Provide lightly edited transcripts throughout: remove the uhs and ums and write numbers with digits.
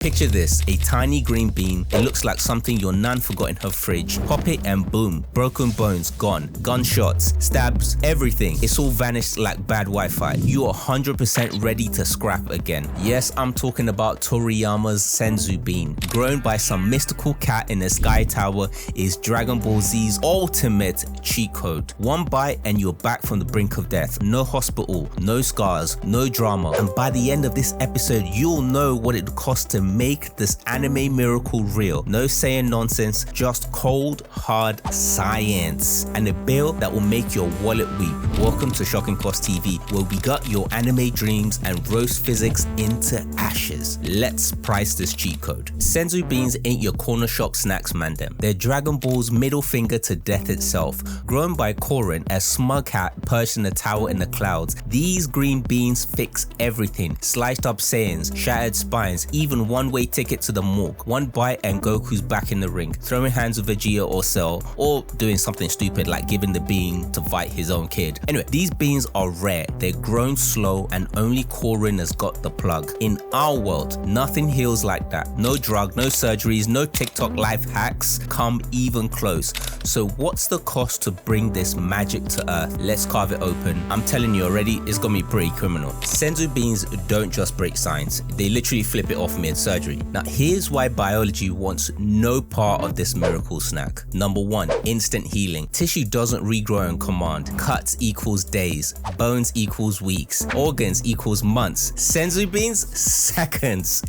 Picture this, a tiny green bean. It looks like something your nan forgot in her fridge. Pop it and boom, broken bones gone. Gunshots, stabs, everything. It's all vanished like bad Wi-Fi. You are 100% ready to scrap again. Yes, I'm talking about Toriyama's Senzu Bean. Grown by some mystical cat in a sky tower is Dragon Ball Z's ultimate cheat code. One bite and you're back from the brink of death. No hospital, no scars, no drama. And by the end of this episode, you'll know what it costs to make this anime miracle real. No saying nonsense, just cold, hard science. And a bill that will make your wallet weep. Welcome to Shocking Cost TV, where we got your anime dreams and roast physics into ashes. Let's price this cheat code. Senzu Beans ain't your corner shop snacks, man them. They're Dragon Ball's middle finger to death itself. Grown by Korin, a smug cat perched in a tower in the clouds, these green beans fix everything. Sliced up Saiyans, shattered spines, even one-way ticket to the morgue. One bite and Goku's back in the ring, throwing hands with Vegeta or Cell, or doing something stupid like giving the bean to fight his own kid. Anyway, these beans are rare, they're grown slow, and only Korin has got the plug. In our world, nothing heals like that. No drug, no surgeries, no TikTok life hacks come even close. So what's the cost to bring this magic to earth? Let's carve it open. I'm telling you already, it's gonna be pretty criminal. Senzu Beans don't just break science, they literally flip it off mid-surgery. Now here's why biology wants no part of this miracle snack. Number one, instant healing. Tissue doesn't regrow on command. Cuts equals days, bones equals weeks, organs equals months. Senzu Beans, seconds.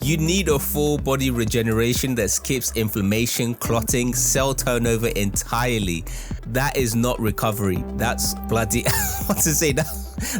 You need a full body regeneration that skips inflammation, clotting, cell turnover entirely. That is not recovery. That's bloody, what to say,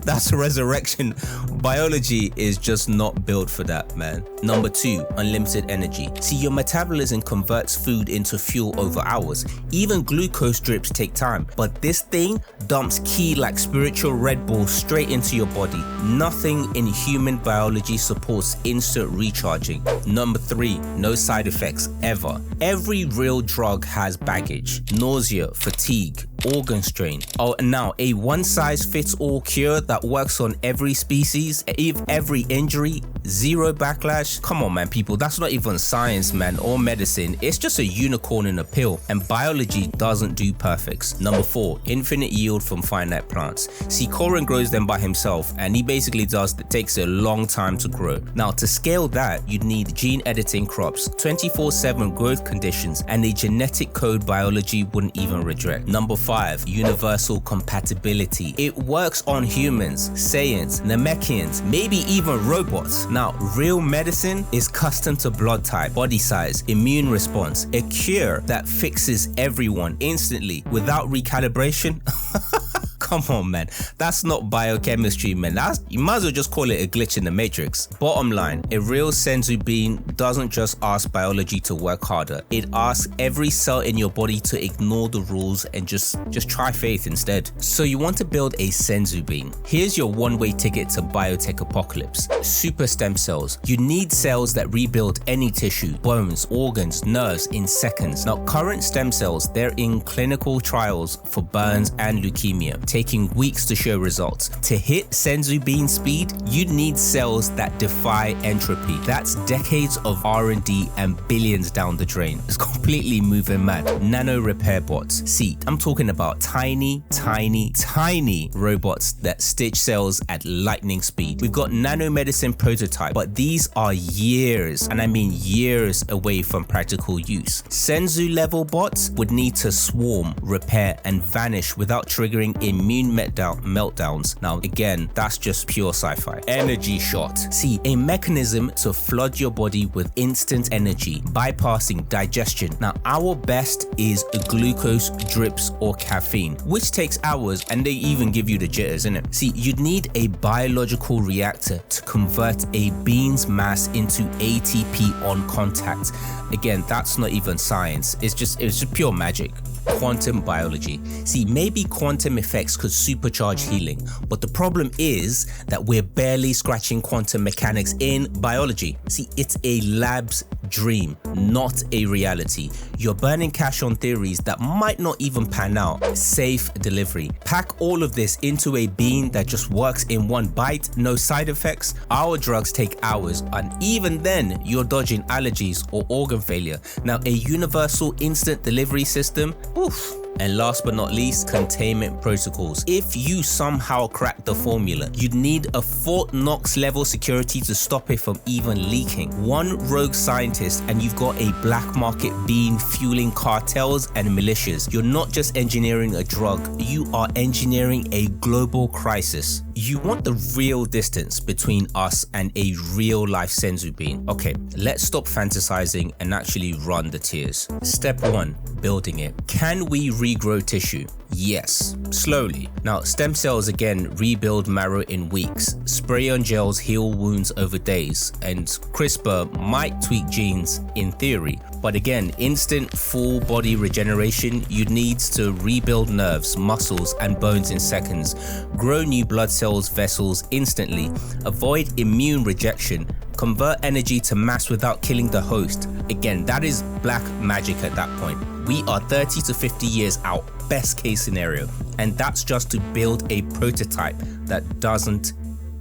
that's resurrection. Biology is just not built for that, man. Number two, unlimited energy. See, your metabolism converts food into fuel over hours. Even glucose drips take time, but this thing dumps ki like spiritual Red Bull straight into your body. Nothing in human biology supports instant recharging. Number three, no side effects ever. Every real drug has baggage, nausea, fatigue, organ strain. Oh, and now a one-size-fits-all cure that works on every species, every injury, zero backlash. Come on, man, people, that's not even science, man, or medicine. It's just a unicorn in a pill, and biology doesn't do perfects. Number four, infinite yield from finite plants. See, Korin grows them by himself, and he basically takes a long time to grow. Now, to scale that, you'd need gene editing crops, 24/7 growth conditions, and a genetic code biology wouldn't even reject. Number five, universal compatibility. It works on humans, Saiyans, Namekians, maybe even robots. Now, real medicine is custom to blood type, body size, immune response, a cure that fixes everyone instantly without recalibration. Come on, man, that's not biochemistry, man. You might as well just call it a glitch in the matrix. Bottom line, a real Senzu Bean doesn't just ask biology to work harder. It asks every cell in your body to ignore the rules and just try faith instead. So you want to build a Senzu Bean. Here's your one-way ticket to biotech apocalypse. Super stem cells. You need cells that rebuild any tissue, bones, organs, nerves in seconds. Now, current stem cells, they're in clinical trials for burns and leukemia, taking weeks to show results. To hit Senzu Bean speed, you need cells that defy entropy. That's decades of R&D and billions down the drain. It's completely moving mad. Nano repair bots. See, I'm talking about tiny robots that stitch cells at lightning speed. We've got nanomedicine prototype, but these are years, and I mean years, away from practical use. Senzu level bots would need to swarm, repair, and vanish without triggering immune meltdowns. Now again, that's just pure sci-fi. Energy shot. See, a mechanism to flood your body with instant energy, bypassing digestion. Now our best is glucose drips or caffeine, which takes hours, and they even give you the jitters, innit? See, you'd need a biological reactor to convert a bean's mass into ATP on contact. Again, that's not even science. It's just pure magic. Quantum biology. See, maybe quantum effects could supercharge healing. But the problem is that we're barely scratching quantum mechanics in biology. See, it's a lab's dream, not a reality. You're burning cash on theories that might not even pan out. Safe delivery. Pack all of this into a bean that just works in one bite, no side effects. Our drugs take hours, and even then you're dodging allergies or organ failure. Now, a universal instant delivery system, oof. And last but not least, containment protocols. If you somehow crack the formula, you'd need a Fort Knox level security to stop it from even leaking. One rogue scientist and you've got a black market bean fueling cartels and militias. You're not just engineering a drug, you are engineering a global crisis. You want the real distance between us and a real life Senzu Bean. Okay, let's stop fantasizing and actually run the tiers. Step 1, building it. Can we regrow tissue? Yes, slowly. Now, stem cells again rebuild marrow in weeks, spray-on gels heal wounds over days, and CRISPR might tweak genes in theory. But again, instant full body regeneration, you'd need to rebuild nerves, muscles, and bones in seconds, grow new blood cells, vessels instantly, avoid immune rejection, convert energy to mass without killing the host. Again, that is black magic at that point. We are 30 to 50 years out, best case scenario, and that's just to build a prototype that doesn't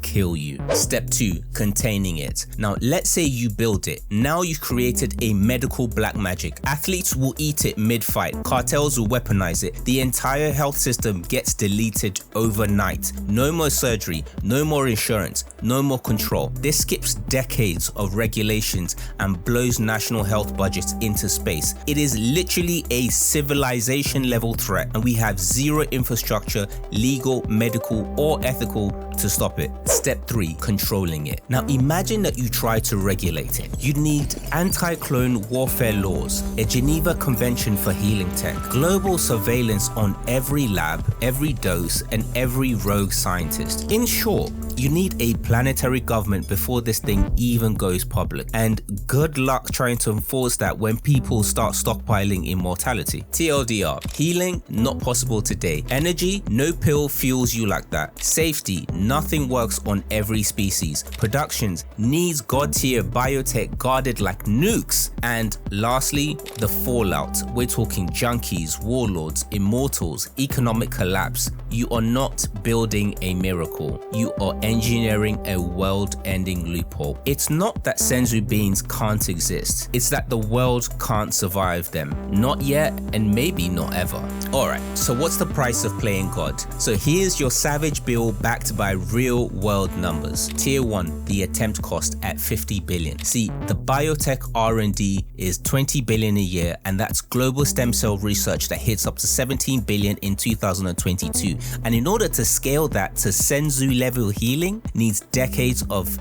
kill you. Step 2, containing it. Now, let's say you build it. Now you've created a medical black magic. Athletes will eat it mid-fight. Cartels will weaponize it. The entire health system gets deleted overnight. No more surgery, no more insurance, no more control. This skips decades of regulations and blows national health budgets into space. It is literally a civilization level threat, and we have zero infrastructure, legal, medical, or ethical to stop it. Step 3, controlling it. Now imagine that you try to regulate it. You'd need anti-clone warfare laws, a Geneva Convention for healing tech, global surveillance on every lab, every dose, and every rogue scientist. In short, you need a planetary government before this thing even goes public. And good luck trying to enforce that when people start stockpiling immortality. TLDR, healing, not possible today. Energy, no pill fuels you like that. Safety, nothing works on every species. Productions, needs god tier biotech guarded like nukes. And lastly, the fallout. We're talking junkies, warlords, immortals, economic collapse. You are not building a miracle. You are engineering a world-ending loophole. It's not that Senzu Beans can't exist. It's that the world can't survive them. Not yet, and maybe not ever. Alright, so what's the price of playing God? So here's your savage bill backed by real world numbers. Tier 1, the attempt cost at 50 billion. See, the biotech R&D is 20 billion a year, and that's global stem cell research that hits up to 17 billion in 2022. And in order to scale that to Senzu level healing needs decades of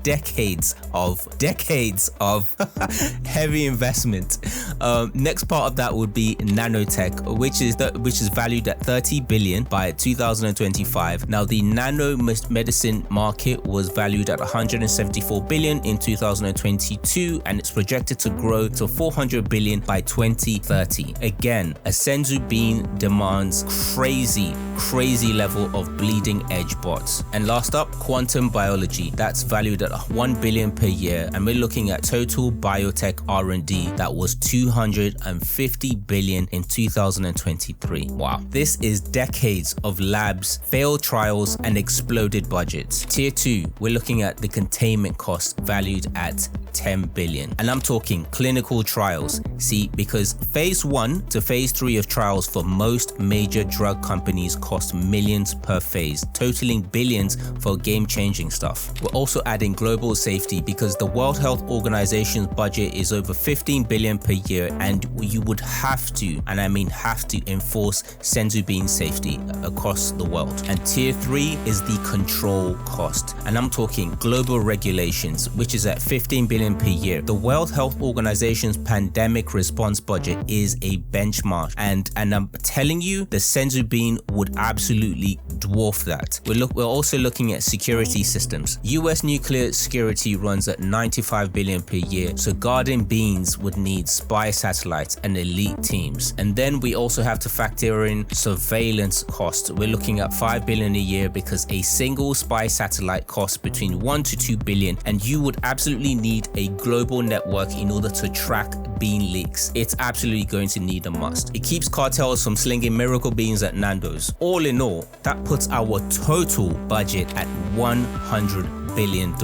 heavy investment. Next part of that would be nanotech, which is valued at 30 billion by 2025. Now the nano medicine market was valued at 174 billion in 2022, and it's projected to grow to 400 billion by 2030. Again, a Senzu Bean demands crazy level of bleeding edge bots. And last up, quantum biology. That's valued at 1 billion per year, and we're looking at total biotech R&D that was 250 billion in 2023. Wow. This is decades of labs, failed trials, and exploded budgets. Tier 2, we're looking at the containment cost valued at 10 billion. And I'm talking clinical trials. See, because phase 1 to phase 3 of trials for most major drug companies cost millions per phase, totaling billions for game-changing stuff. We're also adding global safety because the World Health Organization's budget is over 15 billion per year, and you would have to, and I mean have to, enforce Senzu Bean safety across the world. And tier 3 is the control cost, and I'm talking global regulations, which is at 15 billion per year. The World Health Organization's pandemic response budget is a benchmark, and I'm telling you, the Senzu Bean would absolutely dwarf that. We're also looking at security systems. US nuclear security runs at 95 billion per year, so guarding beans would need spy satellites and elite teams. And then we also have to factor in surveillance costs. We're looking at 5 billion a year because a single spy satellite costs between 1 to 2 billion, and you would absolutely need a global network in order to track bean leaks. It's absolutely going to need a must. It keeps cartels from slinging miracle beans at Nando's. All in all, that puts our total budget at $100 billion.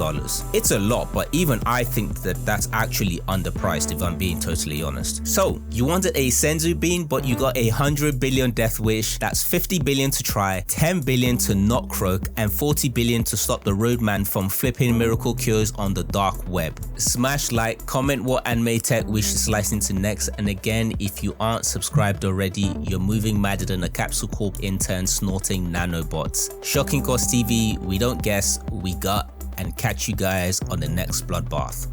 It's a lot, but even I think that that's actually underpriced, if I'm being totally honest. So you wanted a Senzu Bean, but you got 100 billion death wish. That's 50 billion to try, 10 billion to not croak, and 40 billion to stop the roadman from flipping miracle cures on the dark web. Smash like, comment what anime tech we should slice into next, and again, if you aren't subscribed already, you're moving madder than a Capsule Corp intern snorting nanobots. Shocking Cost TV, we don't guess, we got, and catch you guys on the next bloodbath.